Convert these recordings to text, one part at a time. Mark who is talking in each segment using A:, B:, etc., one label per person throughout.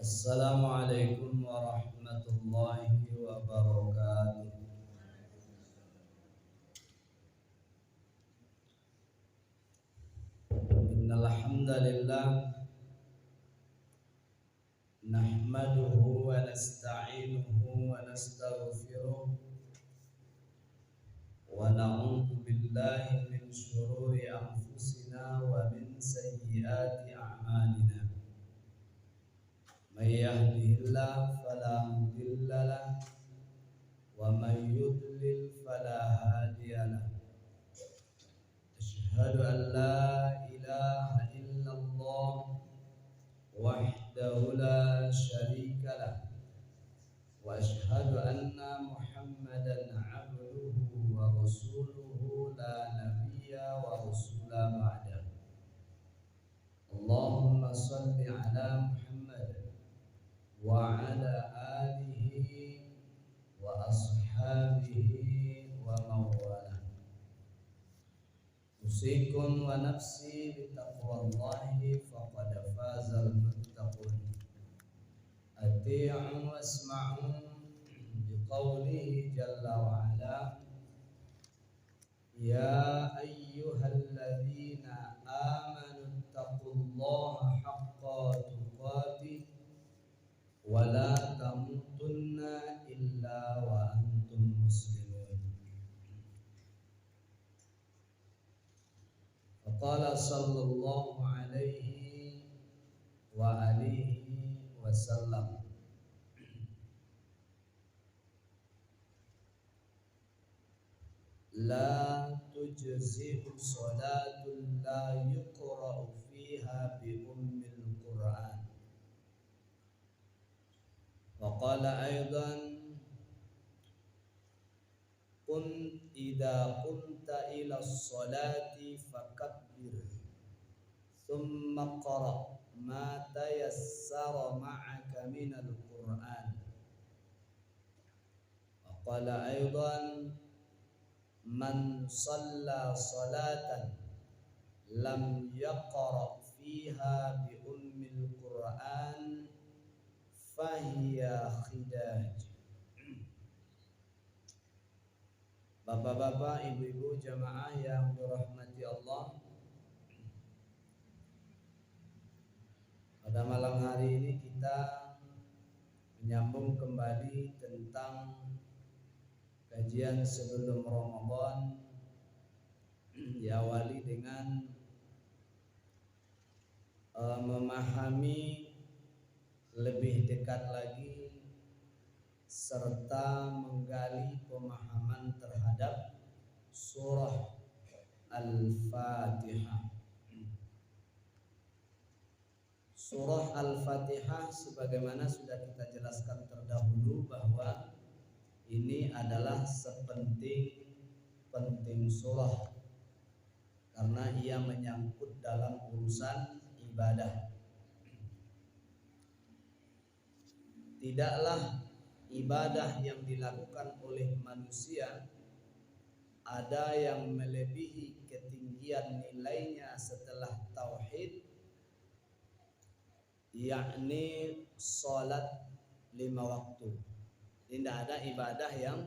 A: Assalamualaikum warahmatullahi wabarakatuh. Innal hamdalillah nahmaduhu wa nasta'inuhu wa nastaghfiruh wa na'udzu billahi min shururi anfusina wa min sayyiati a'malina. May yahdihillahu fala mudilla lahu wa may yudlil fala hadiya lahu. Asyhadu an la ilaha illallah wahdahu la syarika lah wa asyhadu anna Muhammadan abduhu wa rasuluhu la nabiyya wa rasula ba'da. Allahumma salli ala Muhammad wa ala alihi wa ashabihi wa mawala. Usikum wa nafsi bitaqwallahi faqad fazal muttaqun. Ati'u wasma'u biqawlihi jalla wa ala. Ya ayyuhalladzina amanu taqullaha haqqa tuqatih wa la tamutunna illa wa antum muslimun. Qala sallallahu alaihi wa alihi wasallam. La tujzi'u salatun la yuqra'u fiha bi ummil Qur'an. Wa qala aidan idza qumta ila sholati fakabbir thumma qra ma tayassara ma'aka minal Qur'an. Wa qala aidan man shalla sholatan lam yaqra fiha bi ummil Qur'an fahiya khidaj. Bapak-bapak, ibu-ibu jamaah yang dirahmati Allah, pada malam hari ini kita menyambung kembali tentang kajian sebelum Ramadan, diawali dengan memahami lebih dekat lagi serta menggali pemahaman terhadap surah Al-Fatihah. Surah Al-Fatihah sebagaimana sudah kita jelaskan terdahulu bahwa ini adalah sepenting surah karena ia menyangkut dalam urusan ibadah. Tidaklah ibadah yang dilakukan oleh manusia ada yang melebihi ketinggian nilainya setelah tauhid, yakni salat 5 waktu. Tidak ada ibadah yang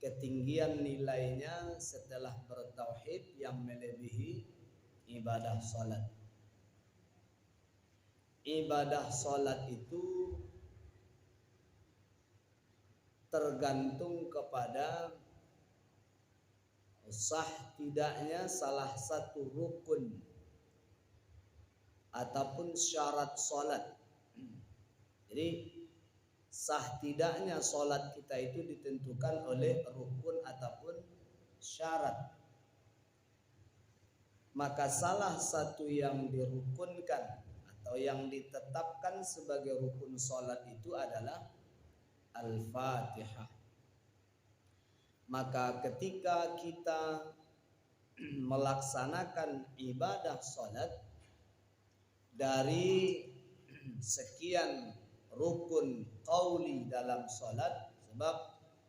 A: ketinggian nilainya setelah bertauhid yang melebihi ibadah salat. Ibadah salat itu tergantung kepada sah tidaknya salah satu rukun ataupun syarat salat. Jadi sah tidaknya salat kita itu ditentukan oleh rukun ataupun syarat. Maka salah satu yang dirukunkan atau yang ditetapkan sebagai rukun salat itu adalah Al-Fatihah. Maka ketika kita melaksanakan ibadah salat dari sekian rukun qauli dalam salat, sebab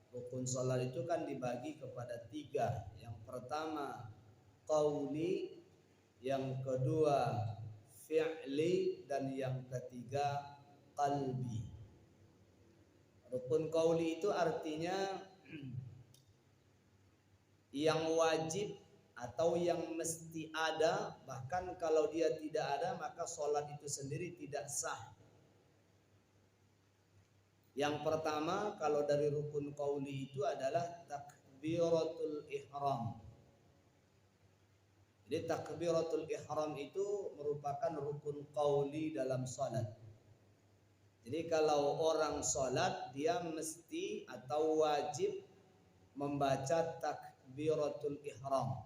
A: rukun salat itu kan dibagi kepada 3. Yang pertama qauli, yang kedua fi'li, dan yang ketiga qalbi. Rukun qauli itu artinya yang wajib atau yang mesti ada, bahkan kalau dia tidak ada maka sholat itu sendiri tidak sah. Yang pertama kalau dari rukun qauli itu adalah takbiratul ihram. Jadi takbiratul ihram itu merupakan rukun qauli dalam sholat. Jadi kalau orang sholat dia mesti atau wajib membaca takbiratul ihram.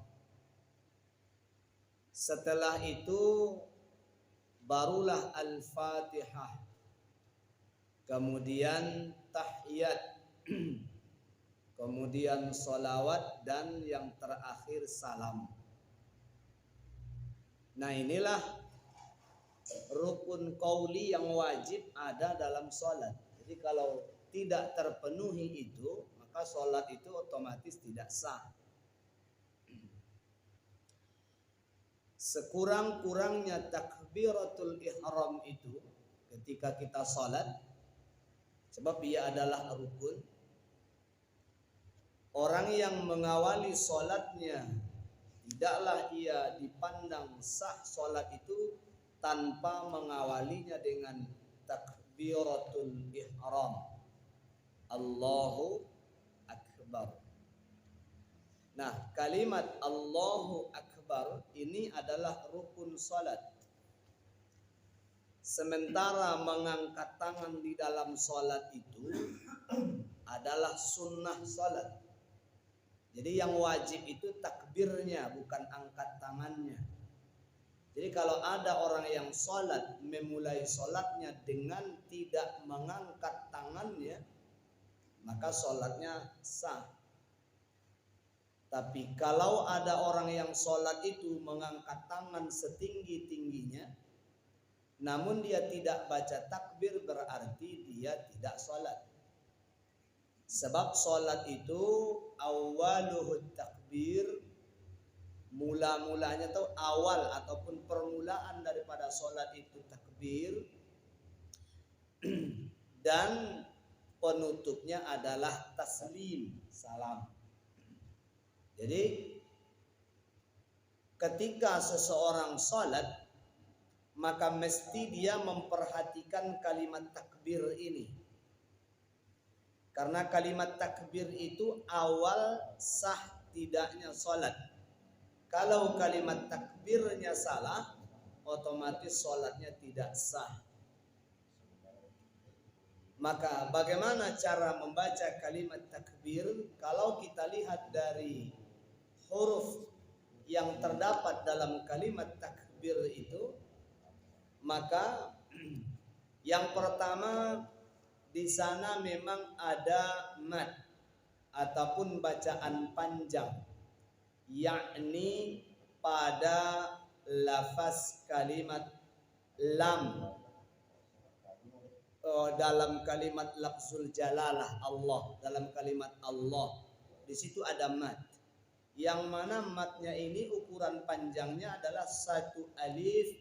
A: Setelah itu barulah al-Fatihah, kemudian tahiyat, kemudian sholawat, dan yang terakhir salam. Nah inilah rukun qauli yang wajib ada dalam sholat. Jadi kalau tidak terpenuhi itu, maka sholat itu otomatis tidak sah. Sekurang-kurangnya takbiratul ihram itu ketika kita sholat, sebab ia adalah rukun. Orang yang mengawali sholatnya tidaklah ia dipandang sah sholat itu tanpa mengawalinya dengan takbiratul ihram, Allahu Akbar. Nah, kalimat Allahu Akbar ini adalah rukun salat. Sementara mengangkat tangan di dalam salat itu adalah sunnah salat. Jadi yang wajib itu takbirnya, bukan angkat tangannya. Jadi kalau ada orang yang salat memulai salatnya dengan tidak mengangkat tangannya, maka salatnya sah. Tapi kalau ada orang yang sholat itu mengangkat tangan setinggi-tingginya, namun dia tidak baca takbir, berarti dia tidak sholat. Sebab sholat itu awaluhut takbir, mula-mulanya atau awal ataupun permulaan daripada sholat itu takbir, dan penutupnya adalah taslim, salam. Jadi ketika seseorang salat, maka mesti dia memperhatikan kalimat takbir ini. Karena kalimat takbir itu awal sah tidaknya salat. Kalau kalimat takbirnya salah, otomatis salatnya tidak sah. Maka bagaimana cara membaca kalimat takbir? Kalau kita lihat dari huruf yang terdapat dalam kalimat takbir itu, maka yang pertama di sana memang ada mad ataupun bacaan panjang, yakni pada lafaz kalimat lam, dalam kalimat lafzul jalalah Allah, dalam kalimat Allah di situ ada mad. Yang mana matnya ini ukuran panjangnya adalah 1 alif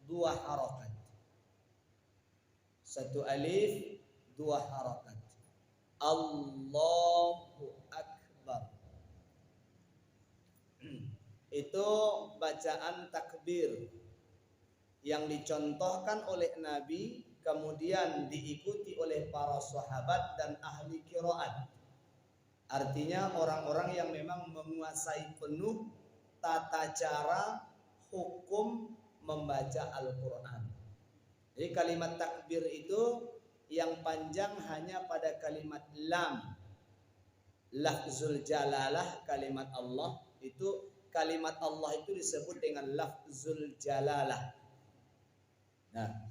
A: 2 harakat. 1 alif 2 harakat. Allahu Akbar. Itu bacaan takbir yang dicontohkan oleh Nabi, kemudian diikuti oleh para sahabat dan ahli qiraat. Artinya orang-orang yang memang menguasai penuh tata cara hukum membaca Al-Quran. Jadi kalimat takbir itu yang panjang hanya pada kalimat lam, lafzul jalalah, kalimat Allah. Itu kalimat Allah itu disebut dengan lafzul jalalah. Nah,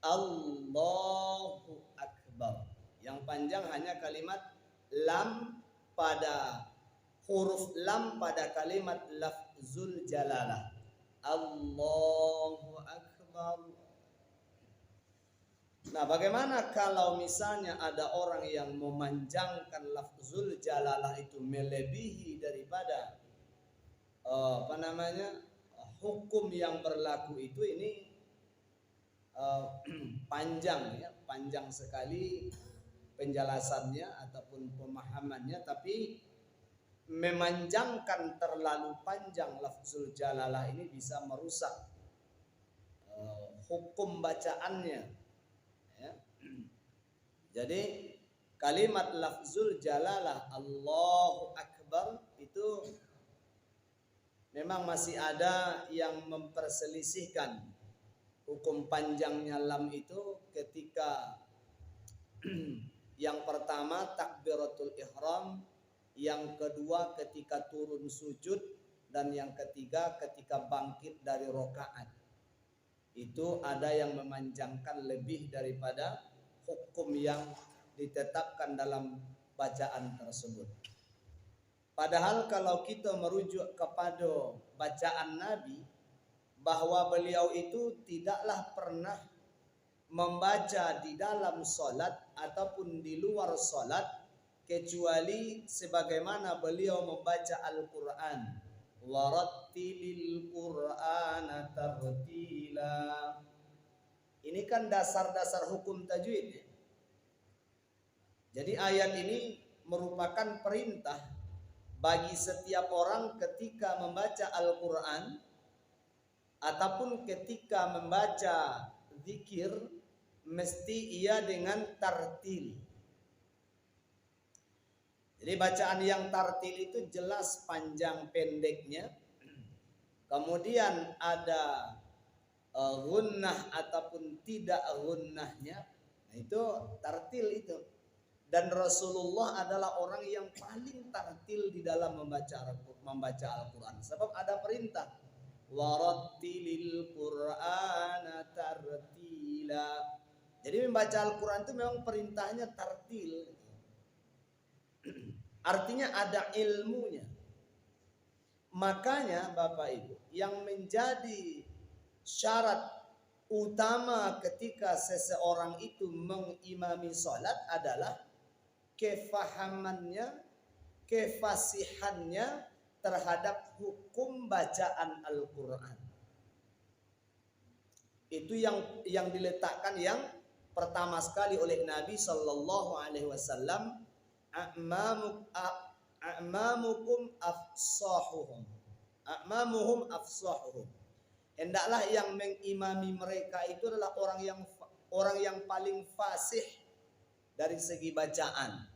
A: Allahu Akbar, yang panjang hanya kalimat lam, pada huruf lam pada kalimat lafzul jalalah. Allahu Akbar. Nah, bagaimana kalau misalnya ada orang yang memanjangkan lafzul jalalah itu melebihi daripada hukum yang berlaku itu, ini panjang ya, panjang sekali penjelasannya ataupun pemahamannya, tapi memanjangkan terlalu panjang lafzul jalalah ini bisa merusak hukum bacaannya ya. Jadi kalimat lafzul jalalah Allahu Akbar itu memang masih ada yang memperselisihkan hukum panjangnya lam itu ketika yang pertama takbiratul ihram, yang kedua ketika turun sujud, dan yang ketiga ketika bangkit dari rokaat. Itu ada yang memanjangkan lebih daripada hukum yang ditetapkan dalam bacaan tersebut. Padahal kalau kita merujuk kepada bacaan Nabi, bahwa beliau itu tidaklah pernah membaca di dalam solat ataupun di luar solat kecuali sebagaimana beliau membaca Al-Quran. Warattilil Qur'ana tartila. Ini kan dasar-dasar hukum tajwid. Jadi ayat ini merupakan perintah bagi setiap orang ketika membaca Al-Quran ataupun ketika membaca zikir, mesti ia dengan tartil. Jadi bacaan yang tartil itu jelas panjang pendeknya. Kemudian ada gunnah ataupun tidak gunnahnya. Nah, itu tartil itu. Dan Rasulullah adalah orang yang paling tartil di dalam membaca Al-Quran. Sebab ada perintah warattilil Qur'ana tartila. Jadi membaca Al-Quran itu memang perintahnya tartil. Artinya ada ilmunya. Makanya Bapak Ibu, yang menjadi syarat utama ketika seseorang itu mengimami salat adalah kefahamannya, kefasihannya terhadap hukum bacaan Al-Quran. Itu yang diletakkan yang pertama sekali oleh Nabi Sallallahu Alaihi Wasallam, a'mamukum afsahuhum, a'mamuhum afsahuhum. Hendaklah yang mengimami mereka itu adalah orang yang paling fasih dari segi bacaan.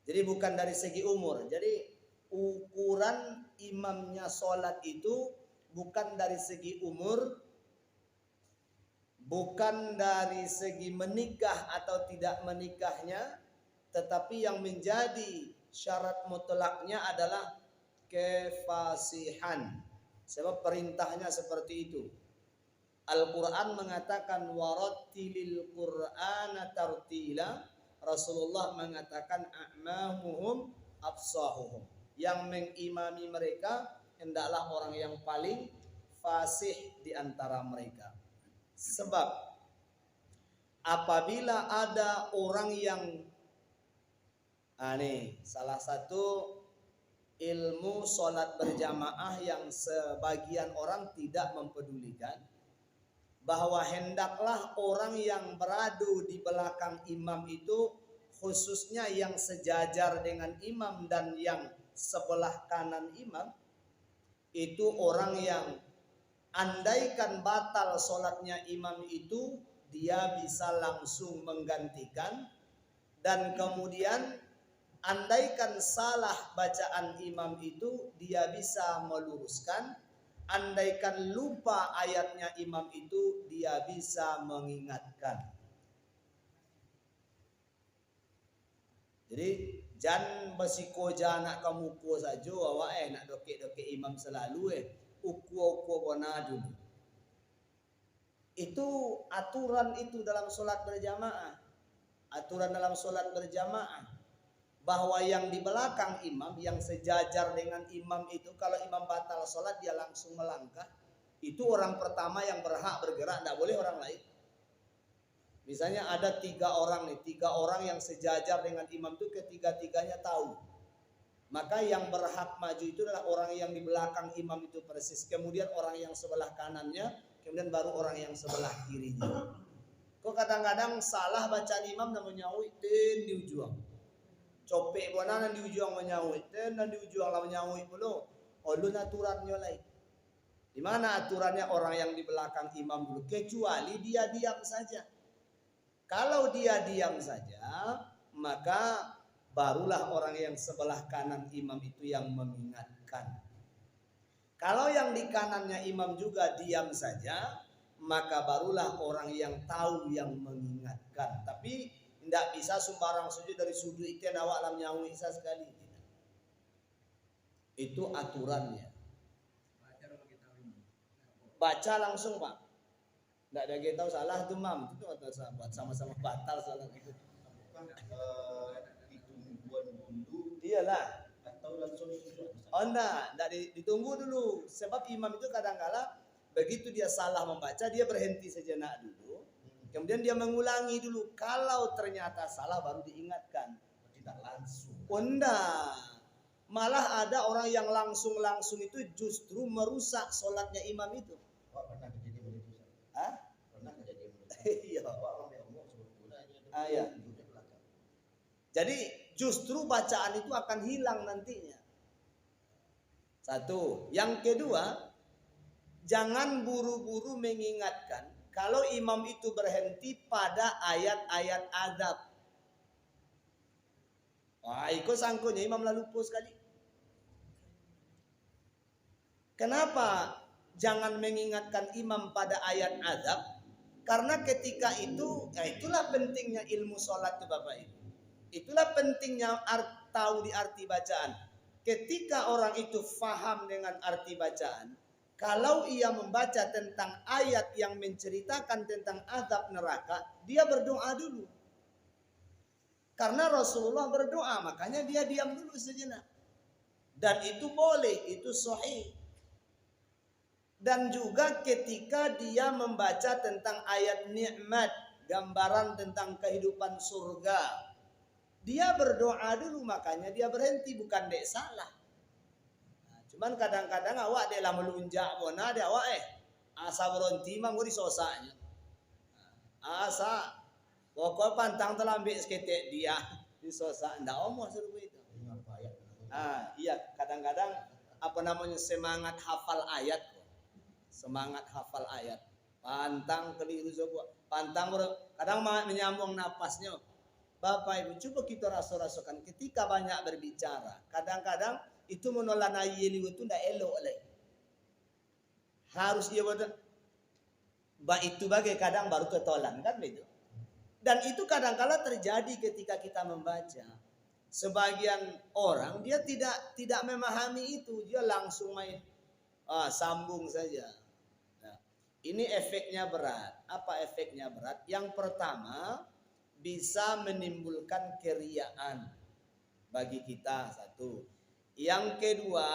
A: Jadi bukan dari segi umur. Jadi ukuran imamnya sholat itu bukan dari segi umur, bukan dari segi menikah atau tidak menikahnya, tetapi yang menjadi syarat mutlaknya adalah kefasihan. Sebab perintahnya seperti itu. Al-Quran mengatakan warattilil Qur'ana tartila. Rasulullah mengatakan a'mamuhum afsahuhum. Yang mengimami mereka hendaklah orang yang paling fasih di antara mereka. Sebab apabila ada orang yang salah satu ilmu sholat berjamaah yang sebagian orang tidak mempedulikan, bahwa hendaklah orang yang beradu di belakang imam itu, khususnya yang sejajar dengan imam dan yang sebelah kanan imam, itu orang yang andaikan batal sholatnya imam itu, dia bisa langsung menggantikan. Dan kemudian andaikan salah bacaan imam itu, dia bisa meluruskan. Andaikan lupa ayatnya imam itu, dia bisa mengingatkan. Jadi jangan bersiko jana kamu ko saja awak nak dokek-dokek imam selalu uku bona dulu. Itu aturan itu dalam solat berjamaah. Aturan dalam solat berjamaah bahwa yang di belakang imam, yang sejajar dengan imam itu, kalau imam batal sholat dia langsung melangkah. Itu orang pertama yang berhak bergerak, tidak boleh orang lain. Misalnya ada 3 orang nih, 3 orang yang sejajar dengan imam itu, ketiga-tiganya tahu. Maka yang berhak maju itu adalah orang yang di belakang imam itu persis. Kemudian orang yang sebelah kanannya, kemudian baru orang yang sebelah kirinya. Kok kadang-kadang salah bacaan imam dan menyawi dan di ujung. Copek bonanan di ujung menyawi dan di ujung lah menyawi pula. Ulun aturannya lain. Di mana aturannya orang yang di belakang imam dulu, kecuali dia diam saja. Kalau dia diam saja, maka barulah orang yang sebelah kanan imam itu yang mengingatkan. Kalau yang di kanannya imam juga diam saja, maka barulah orang yang tahu yang mengingatkan. Tapi tidak bisa sembarang sujud dari sudut itu awak alam nyawi sekali. Itu aturannya. Baca langsung Pak. Tidak ada kita tahu salah tuh mam. Itu sahabat sama-sama batal salah itu. Iyalah. Atau langsung sujud. Oh enggak ditunggu dulu. Sebab imam itu kadang-kala begitu dia salah membaca, dia berhenti sejenak dulu. Kemudian dia mengulangi dulu. Kalau ternyata salah baru diingatkan. Tidak langsung. Oh enggak. Malah ada orang yang langsung itu justru merusak sholatnya imam itu. Wah, pernah kejadian begitu. Hah? Pernah kejadian begitu. Iya. Iya. Jadi justru bacaan itu akan hilang nantinya. Satu. Yang kedua, jangan buru-buru mengingatkan kalau imam itu berhenti pada ayat-ayat adab. Wah, ikut sangkunya imam lalu lupa sekali. Kenapa jangan mengingatkan imam pada ayat adab? Karena ketika itu, ya itulah pentingnya ilmu sholat itu Bapak Ibu. Itulah pentingnya tahu di arti bacaan. Ketika orang itu faham dengan arti bacaan, kalau ia membaca tentang ayat yang menceritakan tentang azab neraka, dia berdoa dulu. Karena Rasulullah berdoa, makanya dia diam dulu sejenak. Dan itu boleh, itu sahih. Dan juga ketika dia membaca tentang ayat nikmat, gambaran tentang kehidupan surga, dia berdoa dulu, makanya dia berhenti, bukan dek salah. Nah, cuman kadang-kadang awak dek lah melunjak bona dek awak asa berhenti mang gua disosaknya. Asa pokok pantang terlambat seketek dia disosak ndak omong seperti itu. Iya, kadang-kadang apa namanya semangat hafal ayat. Semangat hafal ayat. Pantang keliru coba. Pantang kadang menyambung napasnya. Bapak Ibu, coba kita rasa-rasakan ketika banyak berbicara. Kadang-kadang itu menolak nayili itu tidak elok lagi. Harus dia buat itu bagai kadang baru ketolan kan begitu. Dan itu kadang-kala terjadi ketika kita membaca. Sebagian orang dia tidak memahami itu, dia langsung main sambung saja. Nah, ini efeknya berat. Apa efeknya berat? Yang pertama, bisa menimbulkan keriaan bagi kita satu. Yang kedua,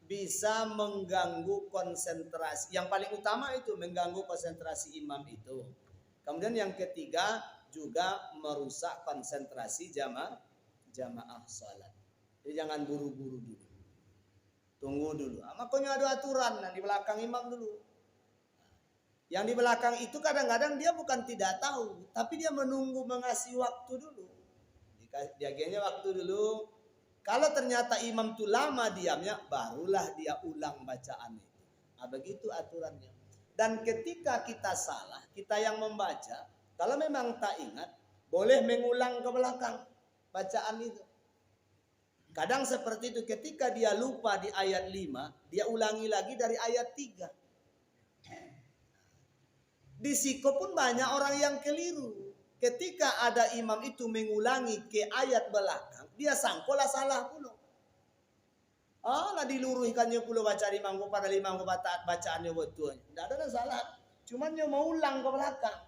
A: bisa mengganggu konsentrasi. Yang paling utama itu mengganggu konsentrasi imam itu. Kemudian yang ketiga juga merusak konsentrasi jamaah salat. Jadi jangan buru-buru dulu. Tunggu dulu. Makanya ada aturan di belakang imam dulu. Yang di belakang itu kadang-kadang dia bukan tidak tahu, tapi dia menunggu mengasih waktu dulu. Diagennya waktu dulu. Kalau ternyata imam itu lama diamnya, barulah dia ulang bacaan itu. Nah, begitu aturannya. Dan ketika kita salah, kita yang membaca, kalau memang tak ingat, boleh mengulang ke belakang bacaan itu. Kadang seperti itu, ketika dia lupa di ayat 5, dia ulangi lagi dari ayat 3. Di Siko pun banyak orang yang keliru. Ketika ada imam itu mengulangi ke ayat belakang, dia sangkolah salah pula. Lah diluruhkannya pula baca imam pada imam bacaannya betul. Tidak ada salah. Cuman dia mau ulang ke belakang.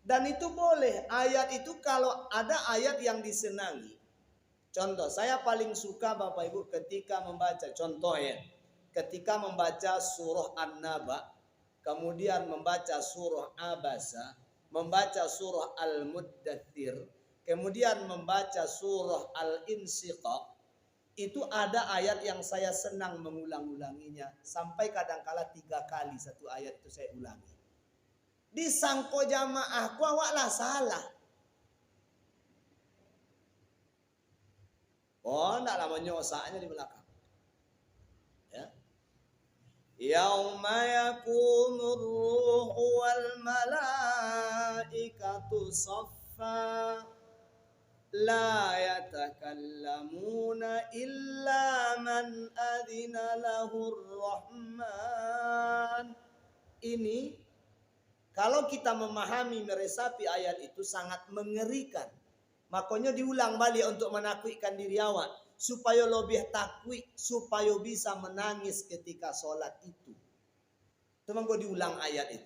A: Dan itu boleh. Ayat itu kalau ada ayat yang disenangi. Contoh, saya paling suka Bapak Ibu ketika membaca. Contoh ya. Ketika membaca surah An-Naba. Kemudian membaca surah Abasa, membaca surah Al-Muddathir, kemudian membaca surah Al-Insyiqaq. itu ada ayat yang saya senang mengulang-ulanginya. Sampai kadangkala 3 kali satu ayat itu saya ulangi. Disangko jamaah ku awaklah salah. Oh, enggak lama nyosaknya di belakang. Ya. Yauma yakumur ruhu wal malaikatu saffa la yatakallamuna illa man adina lahur rahman. Ini kalau kita memahami meresapi ayat itu sangat mengerikan. Makanya diulang balik untuk menakutkan diri awak. Supaya lebih takut, supaya bisa menangis ketika sholat itu. Teman gue diulang ayat itu.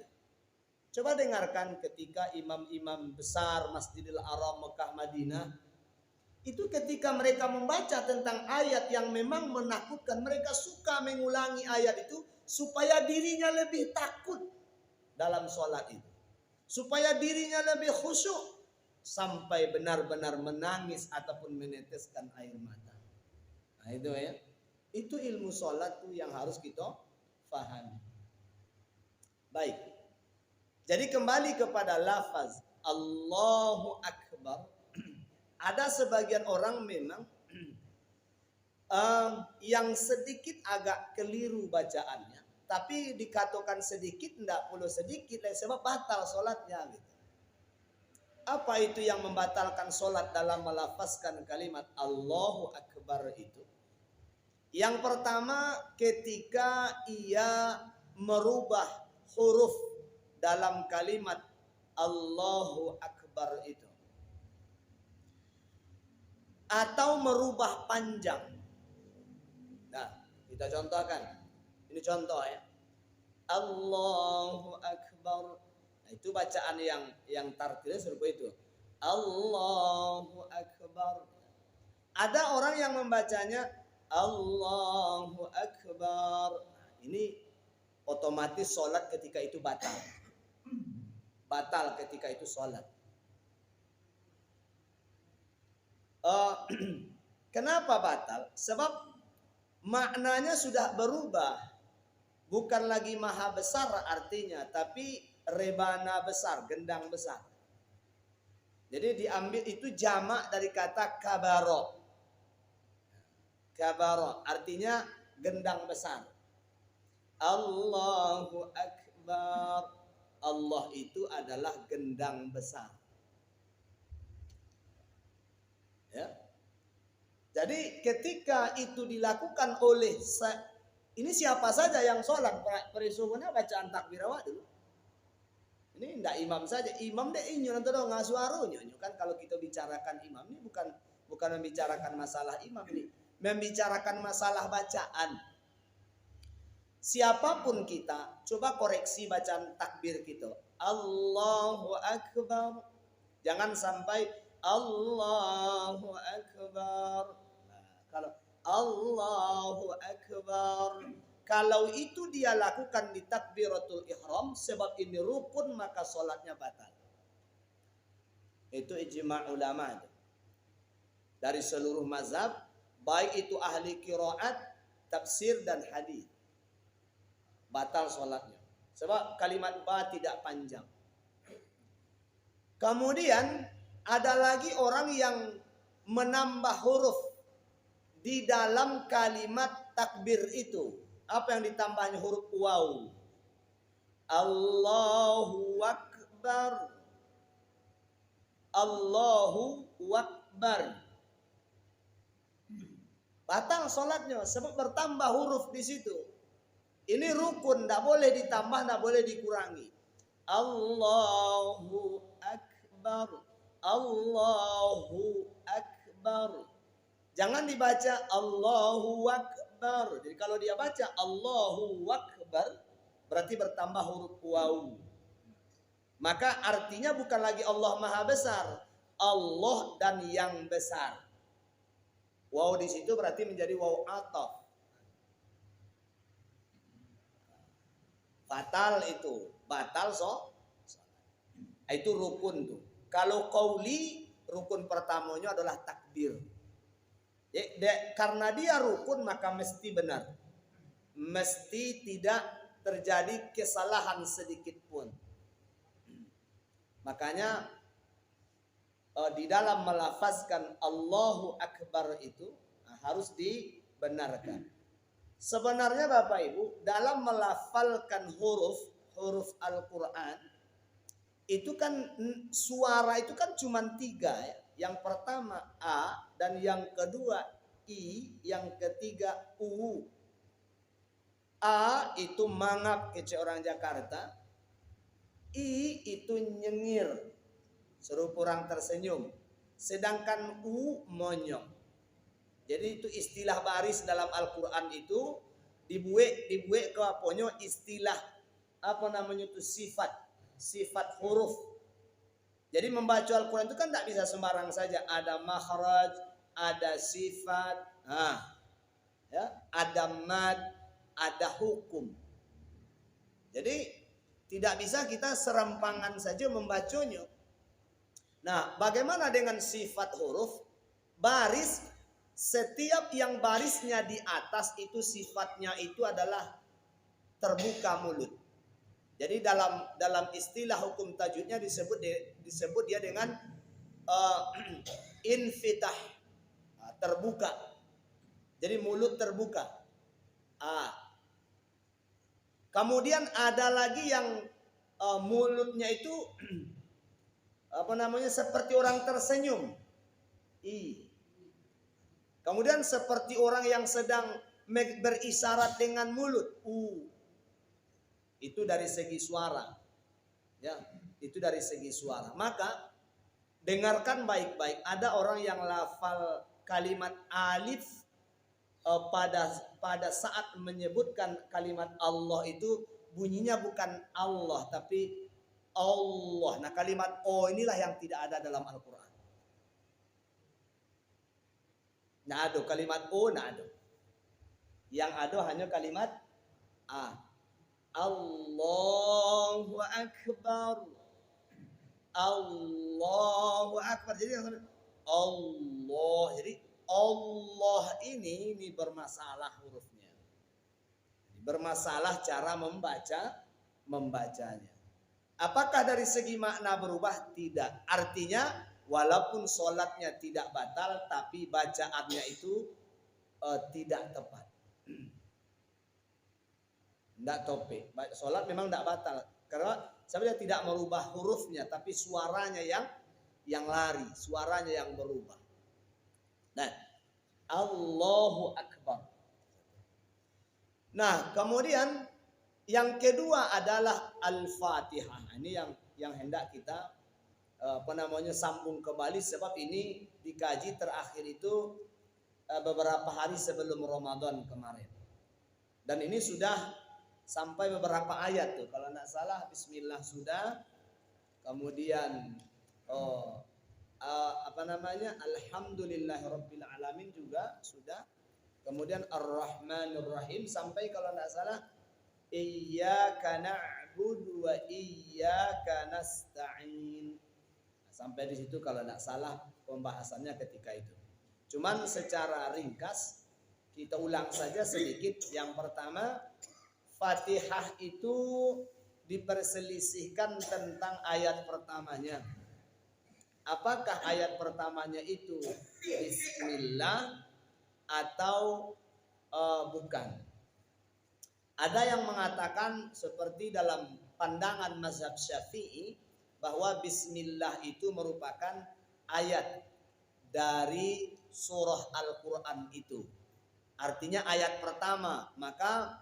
A: Coba dengarkan ketika imam-imam besar Masjidil Haram Mekah Madinah. Itu ketika mereka membaca tentang ayat yang memang menakutkan. Mereka suka mengulangi ayat itu supaya dirinya lebih takut dalam sholat itu. Supaya dirinya lebih khusyuk. Sampai benar-benar menangis ataupun meneteskan air mata. Nah itu ya. Itu ilmu sholat tuh yang harus kita fahami. Baik. Jadi kembali kepada lafaz Allahu Akbar. Ada sebagian orang memang yang sedikit agak keliru bacaannya. Tapi dikatakan sedikit, tidak perlu sedikit. Sebab batal sholatnya gitu. Apa itu yang membatalkan sholat dalam melafazkan kalimat Allahu Akbar itu? Yang pertama ketika ia merubah huruf dalam kalimat Allahu Akbar itu. Atau merubah panjang. Nah, kita contohkan. Ini contoh ya. Allahu Akbar. Itu bacaan yang tartilnya seperti itu. Allahu Akbar. Ada orang yang membacanya Allahu Akbar. Ini otomatis sholat ketika itu batal. Batal ketika itu sholat. Kenapa batal? Sebab maknanya sudah berubah. Bukan lagi maha besar artinya, tapi rebana besar, gendang besar. Jadi diambil itu jamak dari kata kabaro. Kabaro artinya gendang besar. Allahu Akbar. Allah itu adalah gendang besar. Ya. Jadi ketika itu dilakukan oleh ini siapa saja yang sholat, perisuhnya bacaan takbir awak dulu. Ini tidak imam saja, imam deh inyo nanti dong ngasuarunya. Kan kalau kita bicarakan imam ini bukan membicarakan masalah imam ini, membicarakan masalah bacaan. Siapapun kita, coba koreksi bacaan takbir kita. Allahu Akbar. Jangan sampai Allahu Akbar. Nah, kalau Allahu Akbar. Kalau itu dia lakukan di takbiratul ihram sebab ini rukun maka sholatnya batal. Itu ijma' ulama dari seluruh mazhab, baik itu ahli qiraat, tafsir dan hadis. Batal sholatnya. Sebab kalimat ba tidak panjang. Kemudian ada lagi orang yang menambah huruf di dalam kalimat takbir itu. Apa yang ditambahnya huruf waw? Allahu Akbar. Allahu Akbar. Batal sholatnya sebab bertambah huruf di situ. Ini rukun, tidak boleh ditambah, tidak boleh dikurangi. Allahu Akbar. Allahu Akbar. Jangan dibaca Allahu Akbar. Jadi kalau dia baca Allahu Akbar berarti bertambah huruf waw. Maka artinya bukan lagi Allah Maha Besar, Allah dan yang besar. Waw di situ berarti menjadi waw ataf. Batal itu, batal itu rukun tuh. Kalau qauli rukun pertamanya adalah takbir. Karena dia rukun maka mesti benar. Mesti tidak terjadi kesalahan sedikit pun. Makanya di dalam melafazkan Allahu Akbar itu harus dibenarkan. Sebenarnya Bapak Ibu, dalam melafalkan huruf Al-Quran, itu kan suara itu kan cuma 3 ya. Yang pertama A, dan yang kedua I, yang ketiga U. A itu mangap kece orang Jakarta. I itu nyengir, serupa orang tersenyum. Sedangkan U monyong. Jadi itu istilah baris dalam Al-Quran itu dibuat ke aponyo istilah apa namanya itu sifat huruf. Jadi membaca Al-Quran itu kan tidak bisa sembarang saja. Ada makhraj, ada sifat, ya, ada mad, ada hukum. Jadi tidak bisa kita serampangan saja membacanya. Nah, bagaimana dengan sifat huruf? Baris, setiap yang barisnya di atas itu sifatnya itu adalah terbuka mulut. Jadi dalam istilah hukum tajwidnya disebut dia dengan infitah, terbuka. Jadi mulut terbuka. Kemudian ada lagi yang mulutnya itu apa namanya seperti orang tersenyum. Kemudian seperti orang yang sedang berisyarat dengan mulut. Itu dari segi suara. Ya, itu dari segi suara. Maka dengarkan baik-baik. Ada orang yang lafal kalimat alif pada saat menyebutkan kalimat Allah itu bunyinya bukan Allah tapi Allah. Nah, kalimat O inilah yang tidak ada dalam Al-Quran. Nah, ada kalimat O, nah ada. Yang ada hanya kalimat A. Allahu Akbar. Allahu Akbar. Jadi Allah. Jadi Allah ini bermasalah hurufnya. Bermasalah cara membacanya. Apakah dari segi makna berubah? Tidak. Artinya walaupun sholatnya tidak batal, tapi bacaannya itu tidak tepat. Tidak tope. Sholat memang tidak batal. Karena sebenarnya tidak merubah hurufnya, tapi suaranya yang lari, suaranya yang berubah. Nah, Allahu Akbar. Nah, kemudian yang kedua adalah Al-Fatihah. Ini yang hendak kita sambung kembali, sebab ini dikaji terakhir itu beberapa hari sebelum Ramadan kemarin. Dan ini sudah sampai beberapa ayat tuh. Kalau tidak salah Bismillah sudah. Kemudian Alhamdulillahirabbil alamin juga sudah. Kemudian Ar-Rahmanir Rahim sampai kalau tidak salah Iyyaka na'budu wa iyyaka nasta'in. Sampai di situ kalau tidak salah pembahasannya ketika itu. Cuman secara ringkas kita ulang saja sedikit. Yang pertama, Fatihah itu diperselisihkan tentang ayat pertamanya. Apakah ayat pertamanya itu Bismillah atau bukan? Ada yang mengatakan seperti dalam pandangan mazhab Syafi'i bahwa Bismillah itu merupakan ayat dari surah Al-Quran itu. Artinya ayat pertama. Maka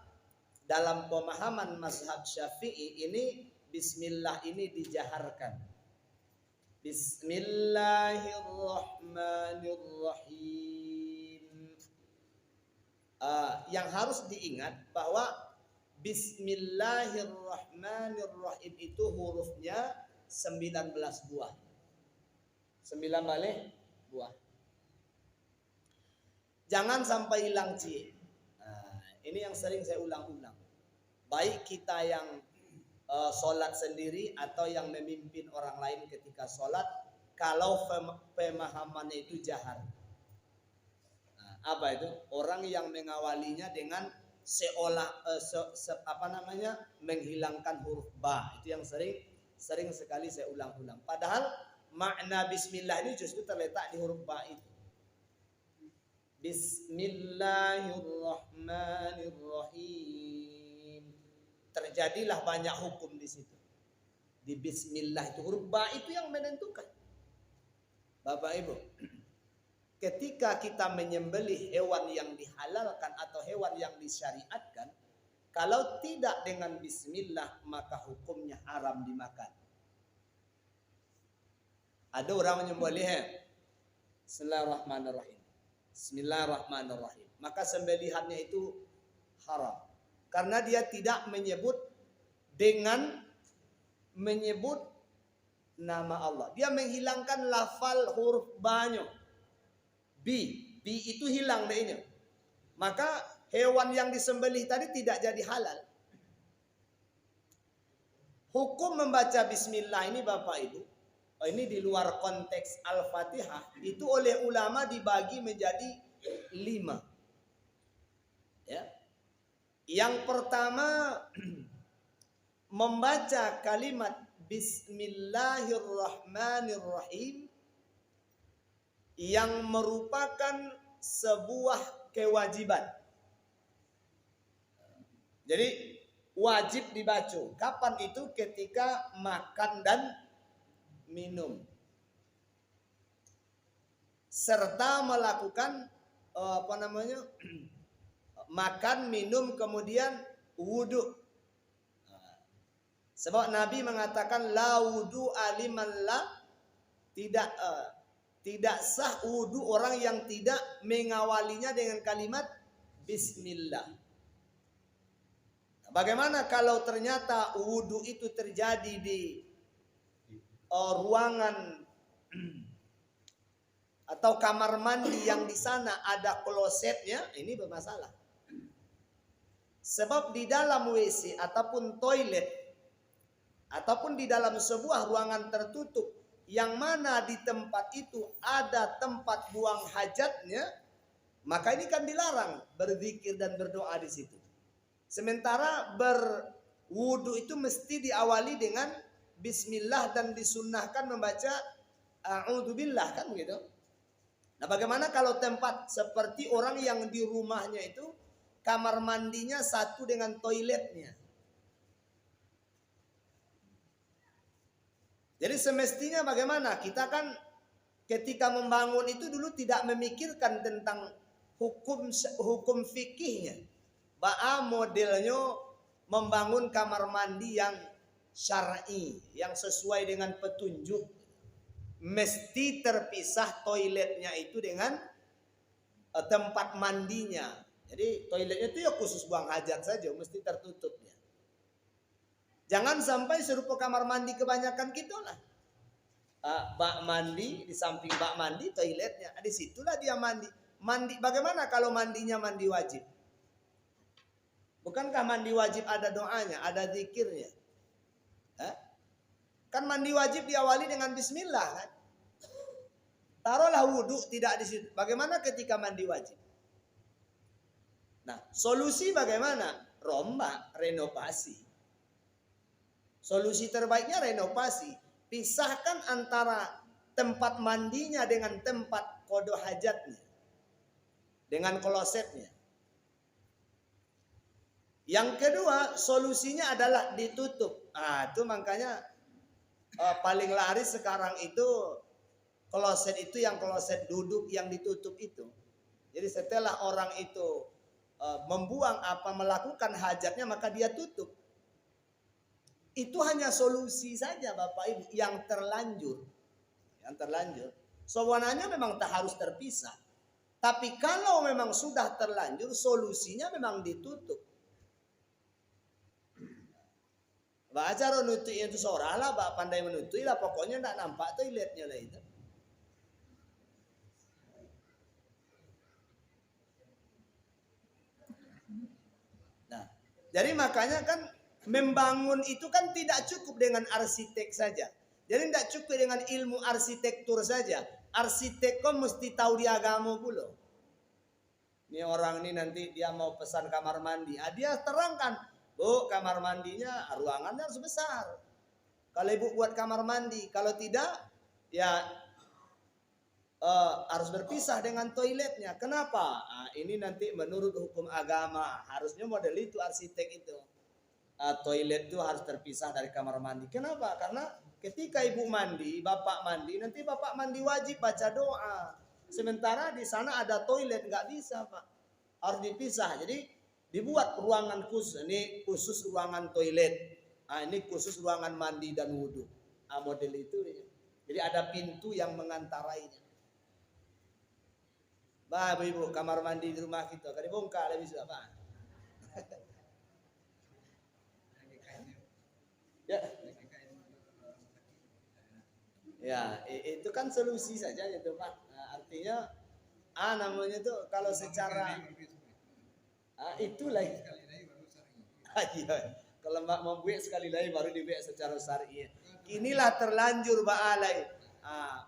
A: dalam pemahaman mazhab Syafi'i ini Bismillah ini dijaharkan. Bismillahirrahmanirrahim. Yang harus diingat bahwa Bismillahirrahmanirrahim itu hurufnya 19 buah. 9 buah. Jangan sampai hilang C. Ini yang sering saya ulang-ulang. Baik kita yang sholat sendiri atau yang memimpin orang lain ketika sholat, kalau pemahamannya itu jahar. Apa itu? Orang yang mengawalinya dengan menghilangkan huruf ba. Itu yang sering sekali saya ulang-ulang. Padahal makna bismillah ini justru terletak di huruf ba itu. Bismillahirrahmanirrahim. Terjadilah banyak hukum di situ. Di bismillah itu huruf ba itu yang menentukan. Bapak Ibu, ketika kita menyembelih hewan yang dihalalkan atau hewan yang disyariatkan, kalau tidak dengan bismillah maka hukumnya haram dimakan. Ada orang menyembelih Bismillahirrahmanirrahim. Bismillahirrahmanirrahim. Maka sembelihannya itu haram. Karena dia tidak menyebut nama Allah. Dia menghilangkan lafal huruf ba-nya. Bi itu hilang deh. Maka hewan yang disembelih tadi tidak jadi halal. Hukum membaca bismillah ini Bapak Ibu, ini di luar konteks Al-Fatihah, itu oleh ulama dibagi menjadi 5. Ya. Yang pertama membaca kalimat Bismillahirrahmanirrahim yang merupakan sebuah kewajiban. Jadi wajib dibaca. Kapan itu? Ketika makan dan minum. Serta melakukan makan, minum, kemudian wudhu. Sebab Nabi mengatakan la wudu aliman la tidak sah wudu orang yang tidak mengawalinya dengan kalimat bismillah. Bagaimana kalau ternyata wudu itu terjadi di ruangan atau kamar mandi yang di sana ada klosetnya? Ini bermasalah. Sebab di dalam WC ataupun toilet ataupun di dalam sebuah ruangan tertutup yang mana di tempat itu ada tempat buang hajatnya, maka ini kan dilarang berzikir dan berdoa di situ. Sementara berwudu itu mesti diawali dengan bismillah dan disunnahkan membaca a'udzubillah, kan begitu. Nah, bagaimana kalau tempat seperti orang yang di rumahnya itu kamar mandinya satu dengan toiletnya? Jadi semestinya bagaimana? Kita kan ketika membangun itu dulu tidak memikirkan tentang hukum fikihnya. Modelnya membangun kamar mandi yang syar'i, yang sesuai dengan petunjuk. Mesti terpisah toiletnya itu dengan tempat mandinya. Jadi toiletnya itu ya khusus buang hajat saja, mesti tertutupnya. Jangan sampai serupa kamar mandi kebanyakan kita lah. Bak mandi, di samping bak mandi toiletnya. Di situlah dia mandi. Mandi bagaimana kalau mandinya mandi wajib? Bukankah mandi wajib ada doanya, ada zikirnya? Kan mandi wajib diawali dengan bismillah kan? Taruhlah wudhu tidak di situ. Bagaimana ketika mandi wajib? Nah, solusi bagaimana? Rombak, renovasi. Solusi terbaiknya renovasi. Pisahkan antara tempat mandinya dengan tempat kodo hajatnya. Dengan klosetnya. Yang kedua, solusinya adalah ditutup. Itu makanya paling laris sekarang itu kloset itu yang kloset duduk yang ditutup itu. Jadi setelah orang itu membuang melakukan hajatnya maka dia tutup. Itu hanya solusi saja Bapak Ibu yang terlanjur. Sebenarnya memang tak harus terpisah. Tapi kalau memang sudah terlanjur, solusinya memang ditutup. Baca nutup itu seorang lah, pandai menutup lah, pokoknya tak nampak toiletnya lah itu. Nah, jadi makanya kan membangun itu kan tidak cukup dengan arsitek saja. Jadi tidak cukup dengan ilmu arsitektur saja. Arsitek kok mesti tahu di agama pula. Ini orang ini nanti dia mau pesan kamar mandi. Dia terangkan, Bu, kamar mandinya ruangannya harus besar. Kalau ibu buat kamar mandi, kalau tidak, ya harus berpisah dengan toiletnya. Kenapa? Nah, ini nanti menurut hukum agama harusnya model itu arsitek itu. Toilet itu harus terpisah dari kamar mandi. Kenapa? Karena ketika ibu mandi, bapak mandi, nanti bapak mandi wajib baca doa. Sementara di sana ada toilet, nggak bisa Pak. Harus dipisah. Jadi dibuat ruangan khusus. Ini khusus ruangan toilet. Ini khusus ruangan mandi dan wudhu. Model itu. Jadi ada pintu yang mengantarainya. Bah, ibu, kamar mandi di rumah kita. Kan dibongkar lebih sudah Pak. Ya, itu kan solusi saja itu Pak. Nah, artinya namanya itu kalau secara itulah. Iya. Kalau mbak mau buat sekali lagi baru dibuat secara syar'i. Inilah terlanjur ba'alai.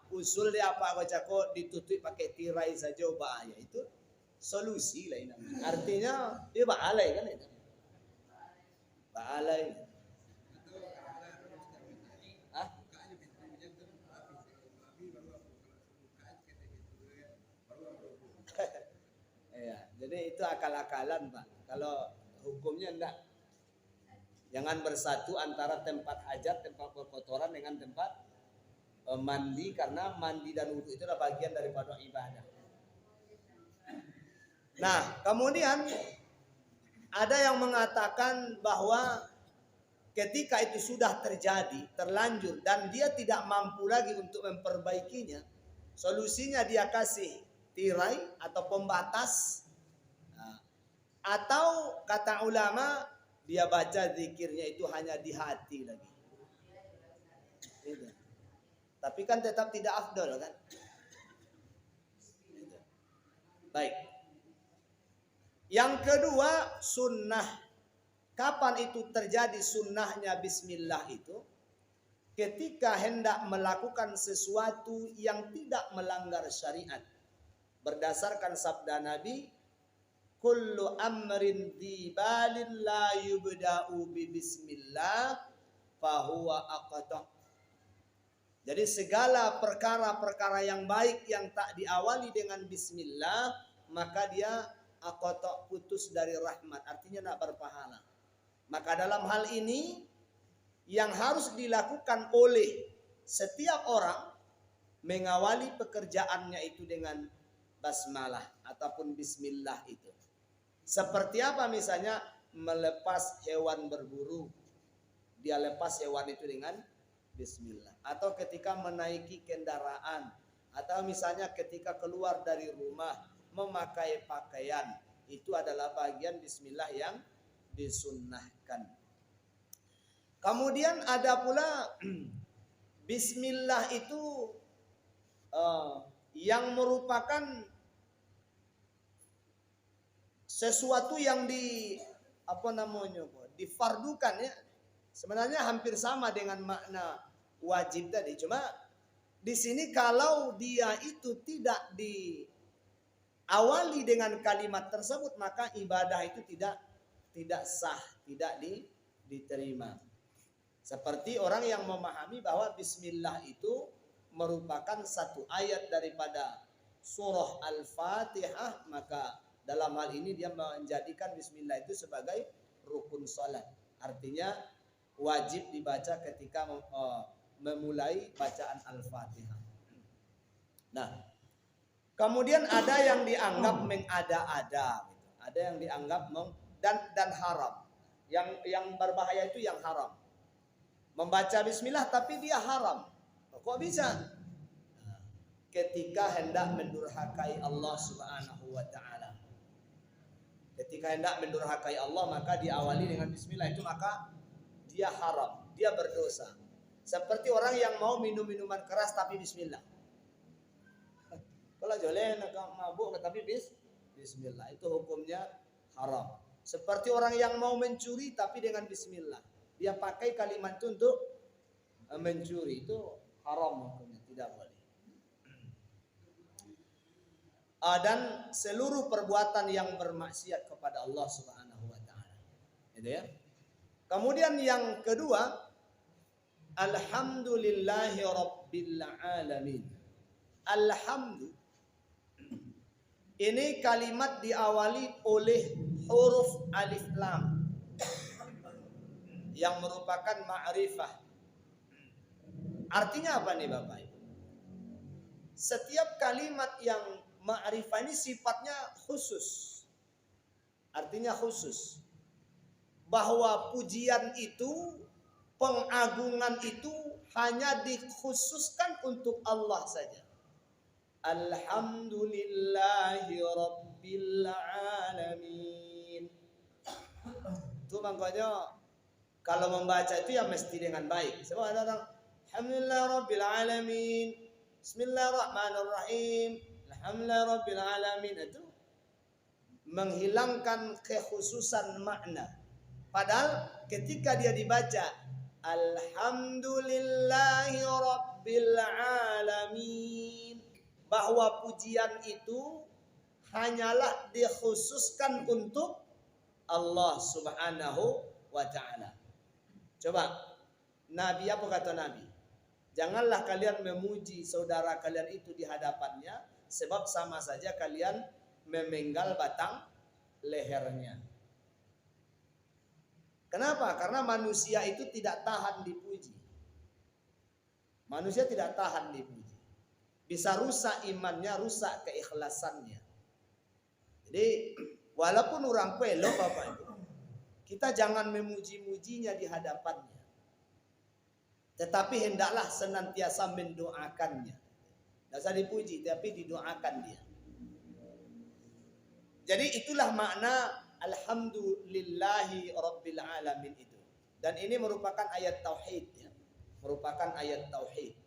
A: Usul dia apa baca kok ditutup pakai tirai saja bahaya itu solusi lah ini. Artinya dia ba'alai kan itu. Ba'alai. Ya, jadi itu akal-akalan Pak. Kalau hukumnya enggak. Jangan bersatu antara tempat hajat, tempat perkotoran dengan tempat mandi, karena mandi dan wudhu itu adalah bagian daripada ibadah. Nah, kemudian ada yang mengatakan bahwa ketika itu sudah terjadi, terlanjur dan dia tidak mampu lagi untuk memperbaikinya, solusinya dia kasih tirai atau pembatas, atau kata ulama dia baca zikirnya itu hanya di hati lagi. Gitu. Tapi kan tetap tidak afdol kan? Gitu. Baik. Yang kedua, sunnah. Kapan itu terjadi sunnahnya bismillah itu? Ketika hendak melakukan sesuatu yang tidak melanggar syariat. Berdasarkan sabda Nabi, kullu amrin dibalin la yubda'u bi bismillah fahuwa aqta. Jadi segala perkara-perkara yang baik yang tak diawali dengan bismillah, maka dia aqta, putus dari rahmat, artinya tak berpahala. Maka dalam hal ini yang harus dilakukan oleh setiap orang mengawali pekerjaannya itu dengan basmalah ataupun bismillah itu. Seperti apa misalnya melepas hewan berburu. Dia lepas hewan itu dengan bismillah. Atau ketika menaiki kendaraan. Atau misalnya ketika keluar dari rumah memakai pakaian. Itu adalah bagian bismillah yang disunnahkan. Kemudian ada pula bismillah itu yang merupakan sesuatu yang difardukan ya. Sebenarnya hampir sama dengan makna wajib tadi. Cuma di sini kalau dia itu tidak diawali dengan kalimat tersebut, maka ibadah itu tidak sah, tidak diterima. Seperti orang yang memahami bahwa bismillah itu merupakan satu ayat daripada surah Al-Fatihah, maka dalam hal ini dia menjadikan bismillah itu sebagai rukun salat. Artinya wajib dibaca ketika memulai bacaan Al-Fatihah. Nah, kemudian ada yang dianggap mengada-ada, ada yang dianggap dan haram. Yang berbahaya itu yang haram. Membaca bismillah tapi dia haram. Kok bisa? Ketika hendak mendurhakai Allah Subhanahu wa taala. Ketika hendak mendurhakai Allah, maka diawali dengan bismillah, itu maka dia haram, dia berdosa. Seperti orang yang mau minum minuman keras tapi bismillah. Kalau joleh nak mabuk tapi bismillah, itu hukumnya haram. Seperti orang yang mau mencuri tapi dengan bismillah. Dia pakai kalimat itu untuk mencuri, itu haram hukumnya, tidak boleh. dan seluruh perbuatan yang bermaksiat kepada Allah Subhanahu wa taala. Gitu ya. Kemudian yang kedua, alhamdulillahi rabbil alamin. Alhamdu ini kalimat diawali oleh huruf alif lam yang merupakan ma'rifah. Artinya apa nih Bapak Ibu? Setiap kalimat yang ma'rifah ini sifatnya khusus. Artinya khusus. Bahwa pujian itu, pengagungan itu hanya dikhususkan untuk Allah saja. Alhamdulillahi rabbil alamin. Itu makanya kalau membaca itu ya mesti dengan baik. Sebab ada orang alhamdulillah rabbil alamin, bismillahirrahmanirrahim, alhamdulillah rabbil alamin, itu menghilangkan kekhususan makna. Padahal ketika dia dibaca alhamdulillahi rabbil alamin, bahwa pujian itu hanyalah dikhususkan untuk Allah Subhanahu wa ta'ala. Coba, Nabi apa kata Nabi? Janganlah kalian memuji saudara kalian itu di hadapannya, sebab sama saja kalian memenggal batang lehernya. Kenapa? Karena manusia itu tidak tahan dipuji. Manusia tidak tahan dipuji. Bisa rusak imannya, rusak keikhlasannya. Jadi walaupun orang pelo Bapak Ibu, kita jangan memuji-mujinya di hadapannya. Tetapi hendaklah senantiasa mendoakannya. Tidak usah dipuji, tapi didoakan dia. Jadi itulah makna alhamdulillahi rabbil alamin itu. Dan ini merupakan ayat tauhid ya. Merupakan ayat tauhid.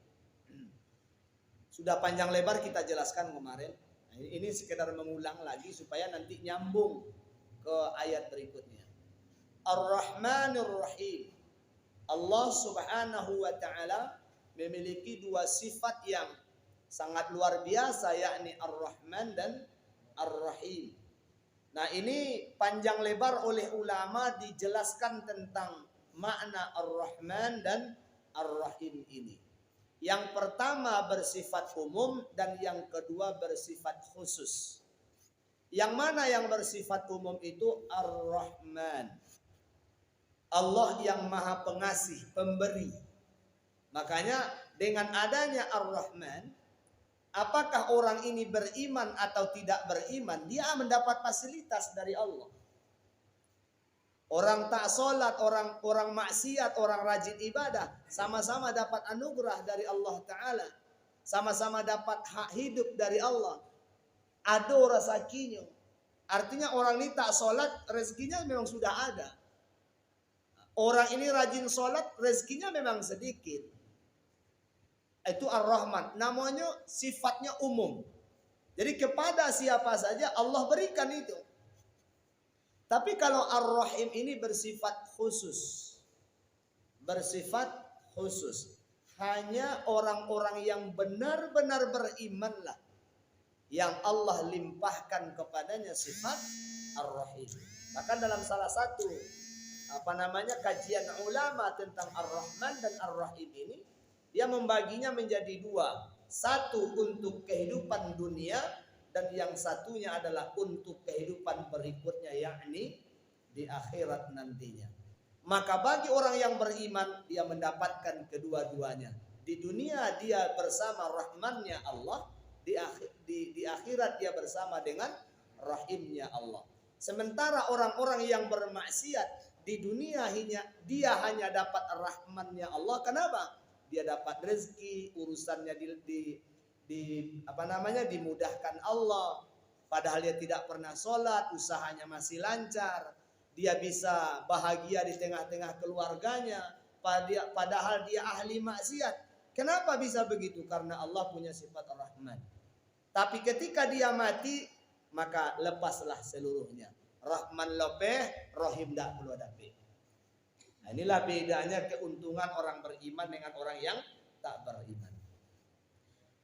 A: Sudah panjang lebar kita jelaskan kemarin. Nah, ini sekedar mengulang lagi supaya nanti nyambung ke ayat berikutnya. Ar-Rahmanir Rahim. Allah Subhanahu wa taala memiliki dua sifat yang sangat luar biasa, yakni Ar-Rahman dan Ar-Rahim. Nah, ini panjang lebar oleh ulama dijelaskan tentang makna Ar-Rahman dan Ar-Rahim ini. Yang pertama bersifat umum dan yang kedua bersifat khusus. Yang mana yang bersifat umum itu Ar-Rahman. Allah yang maha pengasih, pemberi. Makanya dengan adanya Ar-Rahman, apakah orang ini beriman atau tidak beriman, dia mendapat fasilitas dari Allah. Orang tak sholat, orang maksiat, orang rajin ibadah, sama-sama dapat anugerah dari Allah Ta'ala. Sama-sama dapat hak hidup dari Allah. Ada rezekinya. Artinya orang ini tak sholat, rezekinya memang sudah ada. Orang ini rajin sholat, rezekinya memang sedikit. Itu Ar-Rahman. Namanya sifatnya umum. Jadi kepada siapa saja Allah berikan itu. Tapi kalau Ar-Rahim ini bersifat khusus. Bersifat khusus. Hanya orang-orang yang benar-benar berimanlah yang Allah limpahkan kepadanya sifat Ar-Rahim. Bahkan dalam salah satu kajian ulama tentang Ar-Rahman dan Ar-Rahim ini, dia membaginya menjadi dua. Satu untuk kehidupan dunia, dan yang satunya adalah untuk kehidupan berikutnya, yakni di akhirat nantinya. Maka bagi orang yang beriman, dia mendapatkan kedua-duanya. Di dunia dia bersama rahmannya Allah, di akhirat dia bersama dengan rahimnya Allah. Sementara orang-orang yang bermaksiat di dunia dia hanya dapat rahmannya Allah. Kenapa? Dia dapat rezeki, urusannya dimudahkan Allah, padahal dia tidak pernah sholat, usahanya masih lancar, dia bisa bahagia di tengah-tengah keluarganya, padahal dia ahli maksiat. Kenapa bisa begitu? Karena Allah punya sifat Ar-Rahman. Tapi ketika dia mati, maka lepaslah seluruhnya. Rahman lopeh, Rahim tak perlu dapet. Nah, inilah bedanya keuntungan orang beriman dengan orang yang tak beriman.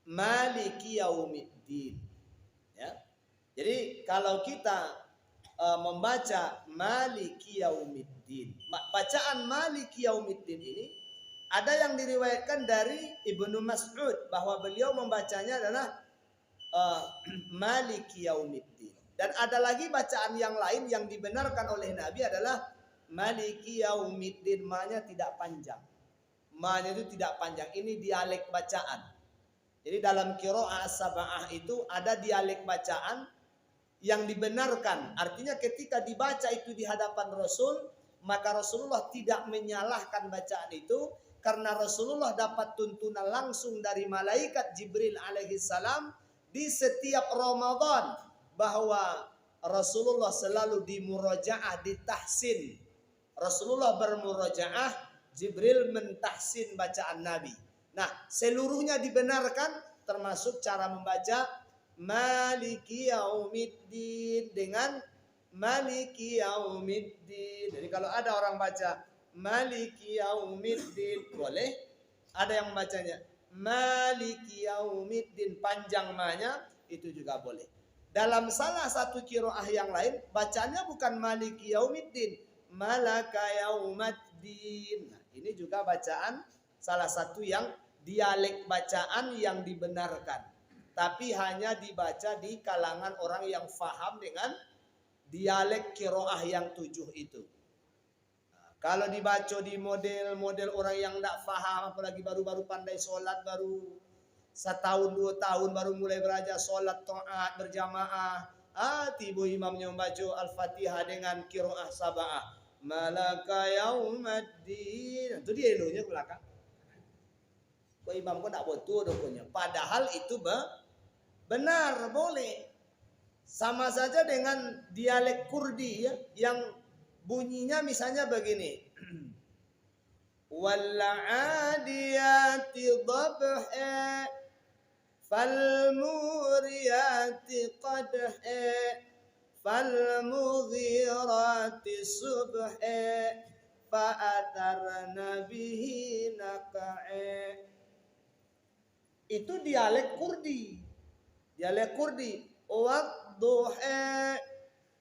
A: Maliki yaumiddin. Ya. Jadi kalau kita membaca Maliki Yaumiddin, bacaan Maliki Yaumiddin ini ada yang diriwayatkan dari Ibnu Mas'ud bahwa beliau membacanya adalah Maliki Yaumiddin. Dan ada lagi bacaan yang lain yang dibenarkan oleh Nabi adalah Maliki Yaumiddin. Ma-nya tidak panjang. Ma-nya itu tidak panjang. Ini dialek bacaan. Jadi dalam qiraah sab'ah itu ada dialek bacaan yang dibenarkan. Artinya ketika dibaca itu di hadapan Rasul, maka Rasulullah tidak menyalahkan bacaan itu karena Rasulullah dapat tuntunan langsung dari malaikat Jibril alaihi salam di setiap Ramadan bahwa Rasulullah selalu dimurajaah, ditahsin. Rasulullah bermurajaah, Jibril mentahsin bacaan Nabi. Nah, seluruhnya dibenarkan termasuk cara membaca Maliki Yaumiddin dengan Maliki Yaumiddin. Jadi kalau ada orang baca Maliki Yaumiddin boleh, ada yang membacanya Maliki Yaumiddin panjang ma-nya itu juga boleh. Dalam salah satu qiraah yang lain bacanya bukan Maliki Yaumiddin, Malaka Yaumaddin. Nah, ini juga bacaan salah satu yang dialek bacaan yang dibenarkan. Tapi hanya dibaca di kalangan orang yang faham dengan dialek qiraah yang 7 itu. Kalau dibaca di model-model orang yang tidak faham, apalagi baru-baru pandai sholat, baru 1-2 tahun baru mulai belajar sholat taat berjamaah. Tiba imamnya membaca Al-Fatihah dengan qiraah sab'ah. Malaka Yaumaddin. Itu dia elunya ke belakang. Kok imam kok tidak betul dokunya. Padahal itu benar, boleh. Sama saja dengan dialek Kurdi ya, yang bunyinya misalnya begini. Wal-'adiyati dhabha fal-muriyati qadha fal-mughirati subha fa'atharna bihi naq'a. Itu dialek Kurdi. Dialek Kurdi. Wadduha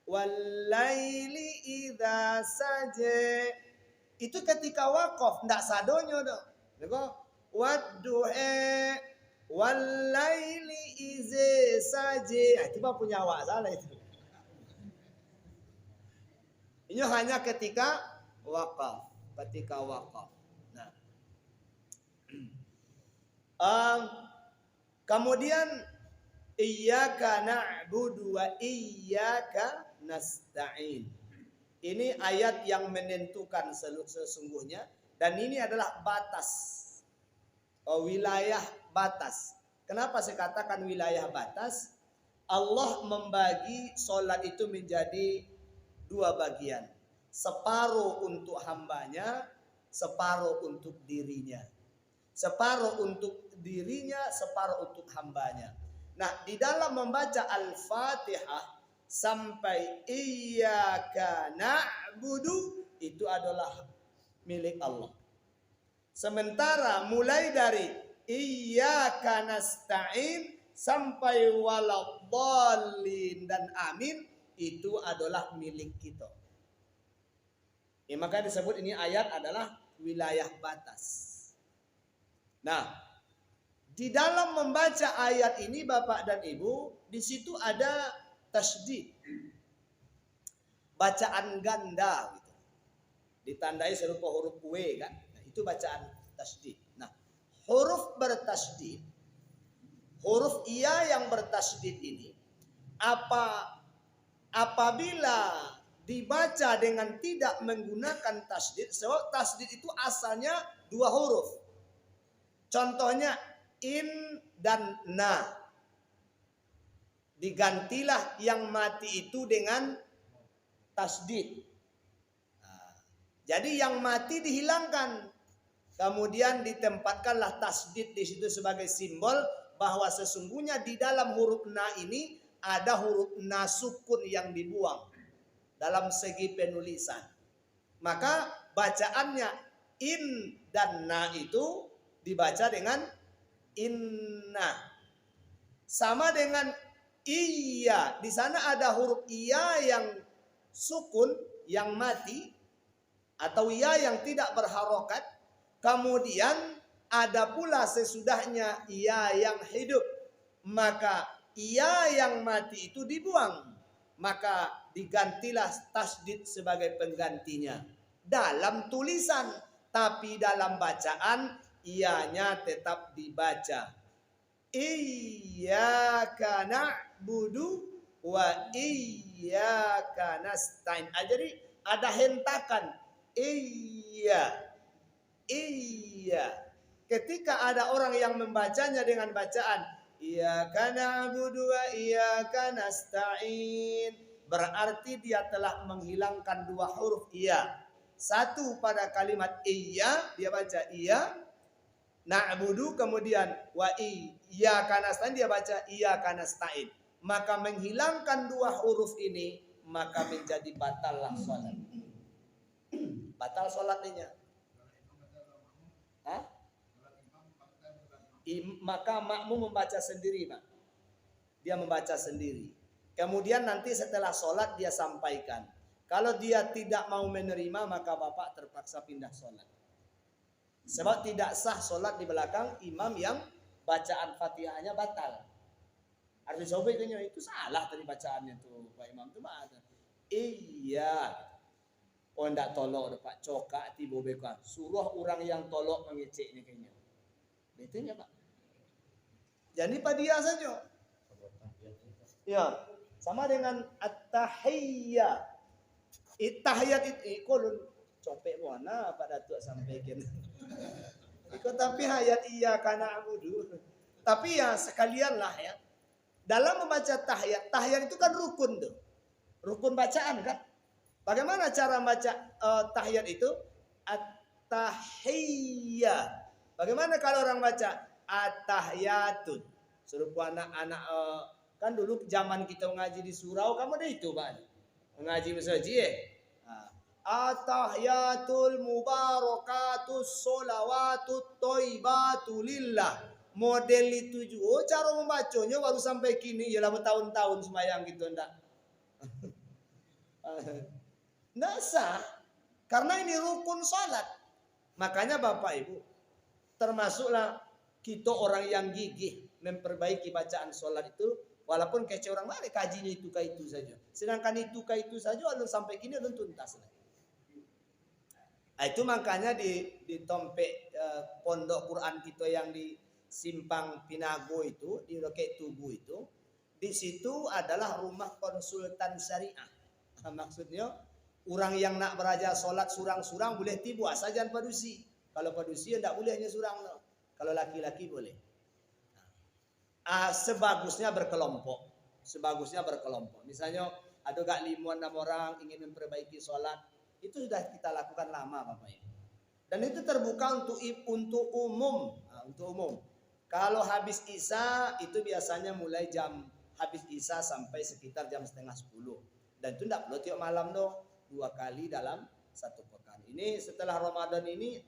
A: wal-laili idza saja. Itu ketika wakaf ndak sadonyo dong. Deko wadduha wal-laili idza saja. Itu mah punya awak salah itu. Ini hanya ketika wakaf, ketika wakaf. Nah. Kemudian iyyaka na'budu wa iyyaka nasta'in. Ini ayat yang menentukan sesungguhnya, dan ini adalah batas, wilayah batas. Kenapa saya katakan wilayah batas? Allah membagi sholat itu menjadi 2 bagian. Separuh untuk hambanya, separuh untuk dirinya. Separuh untuk dirinya, separuh untuk hambanya. Nah, di dalam membaca Al-Fatihah sampai iyyaka na'budu itu adalah milik Allah. Sementara mulai dari iyyaka nasta'in sampai waladhdallin dan amin itu adalah milik kita. Maka disebut ini ayat adalah wilayah batas. Nah, di dalam membaca ayat ini Bapak dan Ibu, di situ ada tasydid. Bacaan ganda gitu. Ditandai serupa huruf W kan? Nah, itu bacaan tasydid. Nah, huruf bertasydid, huruf iya yang bertasydid ini apabila dibaca dengan tidak menggunakan tasydid, sebab tasydid itu asalnya 2 huruf. Contohnya in dan na. Digantilah yang mati itu dengan tasydid. Nah, jadi yang mati dihilangkan. Kemudian ditempatkanlah tasydid di situ sebagai simbol bahwa sesungguhnya di dalam huruf na ini ada huruf na sukun yang dibuang dalam segi penulisan. Maka bacaannya in dan na itu dibaca dengan inna. Sama dengan Iya, di sana ada huruf iya yang sukun, yang mati, atau iya yang tidak berharokat. Kemudian ada pula sesudahnya iya yang hidup. Maka iya yang mati itu dibuang. Maka digantilah tasdid sebagai penggantinya. Dalam tulisan, tapi dalam bacaan ianya tetap dibaca. Iyyaka na'budu wa iyyaka nasta'in. Jadi ada hentakan. Iya. Ketika ada orang yang membacanya dengan bacaan iyyaka na'budu wa iyyaka nasta'in, berarti dia telah menghilangkan dua huruf iya. Satu pada kalimat iya, dia baca iya. Na'budu, kemudian wa iyyaka nasta'in, dia baca iyyaka nasta'in. Maka menghilangkan dua huruf ini, maka menjadi batallah sholat. Batal sholatnya. Maka makmum membaca sendiri, Pak. Dia membaca sendiri. Kemudian nanti setelah sholat dia sampaikan. Kalau dia tidak mau menerima, maka bapak terpaksa pindah sholat. Sebab tidak sah sholat di belakang imam yang bacaan fatihahnya batal. Harus disobeknya, itu salah tadi bacaannya tuh Pak Imam tuh ada. Iya. Oh ndak tolok Pak, cokak tibo beka. Suruh orang yang tolok mengecek ini kayaknya. Betul Pak. Jadi Pak dia saja. Ya, sama dengan at-tahiyyah. Tahiyat itu kolon copek mana Pak Datuk sampaikan. Ikut tapi hayat iya karena abudu. Tapi ya sekalian lah ya. Dalam membaca tahiyat itu kan rukun tuh. Rukun bacaan kan. Bagaimana cara baca tahiyat itu? At-tahiyyah. Bagaimana kalau orang baca at-tahiyatun? Serupa anak-anak kan dulu zaman kita ngaji di surau kamu ada itu Pak. Ngaji masjid At-tahiyatul mubarakatus sholawatut thayyibatu lillah. Model itu juga cara membacanya baru sampai kini ialah bertahun-tahun sembahyang gitu ndak. Ndak sah karena ini rukun salat. Makanya Bapak Ibu termasuklah kita orang yang gigih memperbaiki bacaan salat itu walaupun kece orang mana kajinya itu saja. Sedangkan itu saja alun sampai kini alun tuntas. Itu makanya di tompek pondok Quran kita yang di Simpang Pinago itu, di Roket Tugu itu, di situ adalah rumah konsultan syariah. Maksudnya orang yang nak beraja sholat surang-surang boleh tibu asajan padusi. Kalau padusi tidak boleh hanya surang. Kalau laki-laki boleh. Sebagusnya berkelompok. Misalnya ada gak 5-6 orang ingin memperbaiki sholat. Itu sudah kita lakukan lama Bapak Ibu. Dan itu terbuka untuk umum. Untuk umum. Kalau habis Isya itu biasanya mulai jam habis Isya sampai sekitar jam 9:30. Dan itu tidak perlu tiap malam dong. 2 kali dalam 1 pekan. Ini setelah Ramadan ini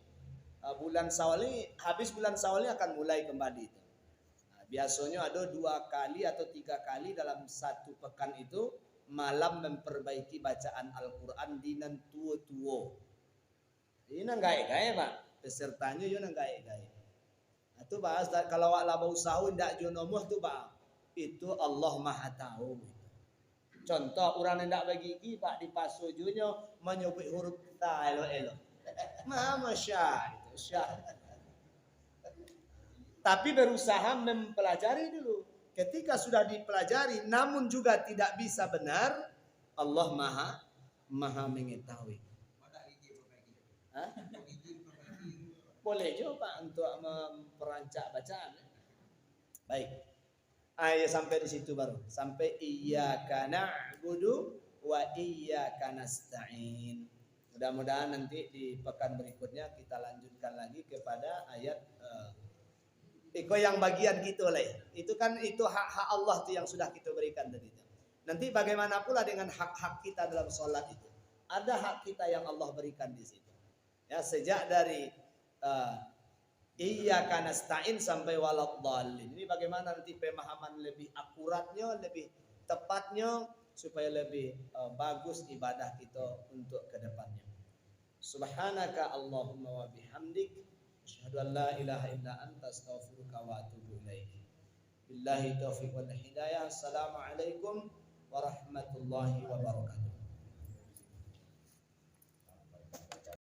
A: bulan Syawal ini habis bulan Syawal ini akan mulai kembali itu. Biasanya ada 2 kali atau 3 kali dalam 1 pekan itu malam memperbaiki bacaan Al-Quran dinan tua-tua. Ini nang gae-gae Pak. Pesertanya yo nang gae-gae. Itu bahas kalau awak laba usaha ndak jo nomoh tu Pak. Itu Allah Maha tahu. Contoh orang ndak bagi gigi Pak di pasujunya menyebut huruf ta elo-elo. Masya itu syah. Tapi berusaha mempelajari dulu. Ketika sudah dipelajari namun juga tidak bisa benar, Allah Maha mengetahui. Boleh juga untuk memperancak bacaan. Baik. Ayat sampai di situ baru. Sampai iyyaka na'budu wa iyyaka nasta'in. Mudah-mudahan nanti di pekan berikutnya kita lanjutkan lagi kepada ayat Iko yang bagian gitu lah ya. Itu kan itu hak-hak Allah tuh yang sudah kita berikan tadi. Nanti bagaimana pula dengan hak-hak kita dalam sholat itu. Ada hak kita yang Allah berikan di situ. Ya sejak dari Iyyaka nasta'in sampai waladhdallin. Ini bagaimana nanti pemahaman lebih akuratnya, lebih tepatnya supaya lebih bagus ibadah kita untuk kedepannya. Subhanaka Allahumma wa bihamdik asyhadu an la ilaha illa anta astaghfiruka wa atubu ilaik. Billahi taufiq wal hidayah. Assalamualaikum warahmatullahi wabarakatuh.